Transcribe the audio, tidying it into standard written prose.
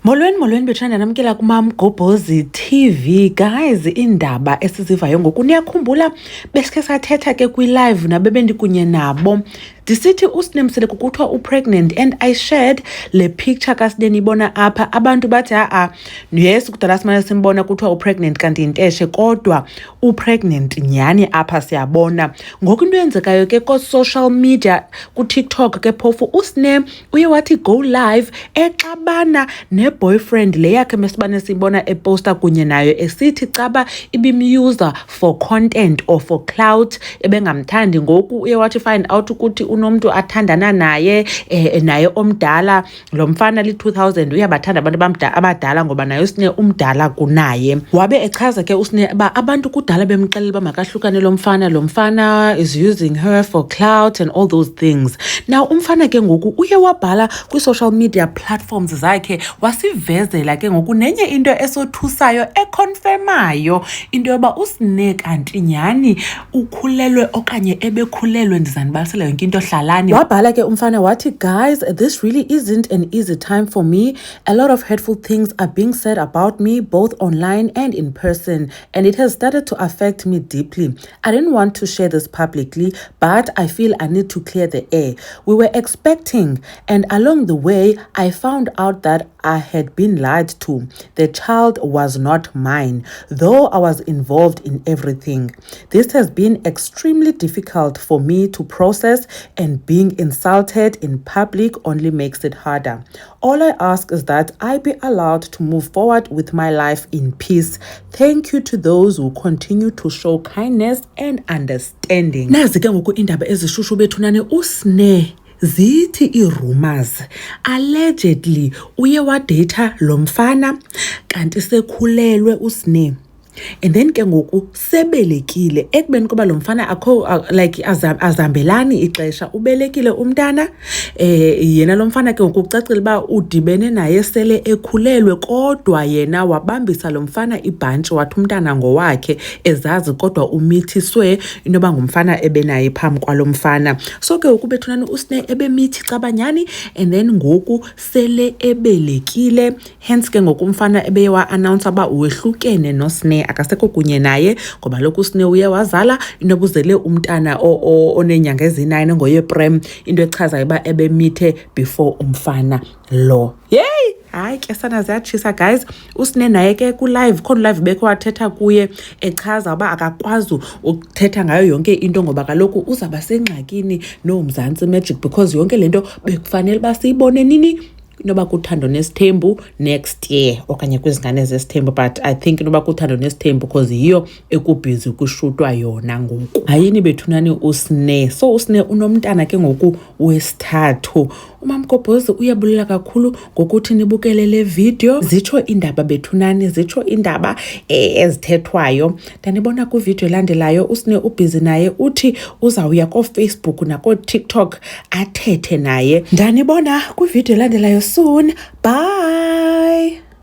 Molweni bethanda namkela kuMamGobhozi TV. Guys, indaba esizivayo ngoku niyakhumbula besikhe sathetha ke kwi-live nabebendikunye nabo ndisithi uSinemsele kuthiwa upregnant and I shared le picture kaSine nibona apha. Abantu bathi yes kudala simane simbona kuthiwa upregnant kanti yinteshe, kodwa upregnant nyhani apha siyabona. Ngoku into eyenzekayo ke ko-social media kuTikTok ke phofu uSine uye wathi go live exabana boyfriend le yakhe mesibane sibona eposta kunye nayo esithi caba ibimuse for content or for clout ebengamthandi. Ngoku uye wathi find out ukuthi unomntu athandana naye naye omdala. Lo mfana li-2000 uyabathanda abantu abadala ngoba naye Sine umdala kunaye. Wabe echaza ke uSine ba abantu kudala bemxelela ba makahlukane lo mfana is using her for clout and all those things. Now umfana ke ngoku uye wabhala kwi-social media platforms zakhe wasivezela ke ngoku nenye into esothusayo econfirmayo into yoba uSine kanti nyhani ukhulelwe okanye ebekhulelwe. Ndizanibalisela yonke into hlalani. Wabhala ke umfana wathi, guys, this really isn't an easy time for me. A lot of hurtful things are being said about me both online and in person, and it has started to affect me deeply. I didn't want to share this publicly, but I feel I need to clear the air. We were expecting, and along the way I found out that I had been lied to. The child was not mine, though I was involved in everything. This has been extremely difficult for me to process, and being insulted in public only makes it harder. All I ask is that I be allowed to move forward with my life in peace. Thank you to those who continue to show kindness and understanding. Nazi ke ngoku indaba ezishushu bethunane uSine zithi i-rumors allegedly uye wadata lo mfana kanti sekhulelwe uSine, and then ke ngoku sebelekile ekubeni kuba lo mfana akho like azambelani ixesha ubelekile umntana. Yena lo mfana ke ngoku kucacile ba udibene naye sele ekhulelwe, kodwa yena wabambisa lo mfana ibhantshi wathi umntana ngowakhe ezazi kodwa umithiswe into yoba ngumfana ebenaye phambi kwalo mfana. So ke ngoku bethunani uSine ebemithi cabanyani, and then ngoku sele ebelekile, hence ke ngoku umfana ebeye wa-announce ba wehlukene noSine akasekho kunye naye ngoba lokhu uSine uye wazala into obuzele umntana onenyanga ezi-9 ngoyeprem, into echazayo uba ebemithe before umfana lo. Yey, hayi ke sana ziyatshisa guys. uSine naye ke ku-live khona live bekho wathetha kuye echaza uba akakwazi ukuthetha ngayo yonke into ngoba kaloku uzawuba sengxakini noMzantsi Magic because yonke le nto bekufanele uba siyibone nini inoba kuthando nesithembu next year okanye kwizingane zesithembu, but I think inoba kuthando nesithembu because yiyo ekubhizi kushutwa yona ngoku. Hayini bethunani uSine. So uSine unomntana ke ngoku wesithathu. uMamGobhozi uyabulela kakhulu ngokuthi nibukele le video. Zitsho indaba bethunani, zitsho indaba ezithethwayo. Ndanibona kwivideo elandelayo uSine ubhizi naye uthi uzawuya koFacebook nako-TikTok athethe naye. Ndanibona kwivideo elandelayo soon. Bye.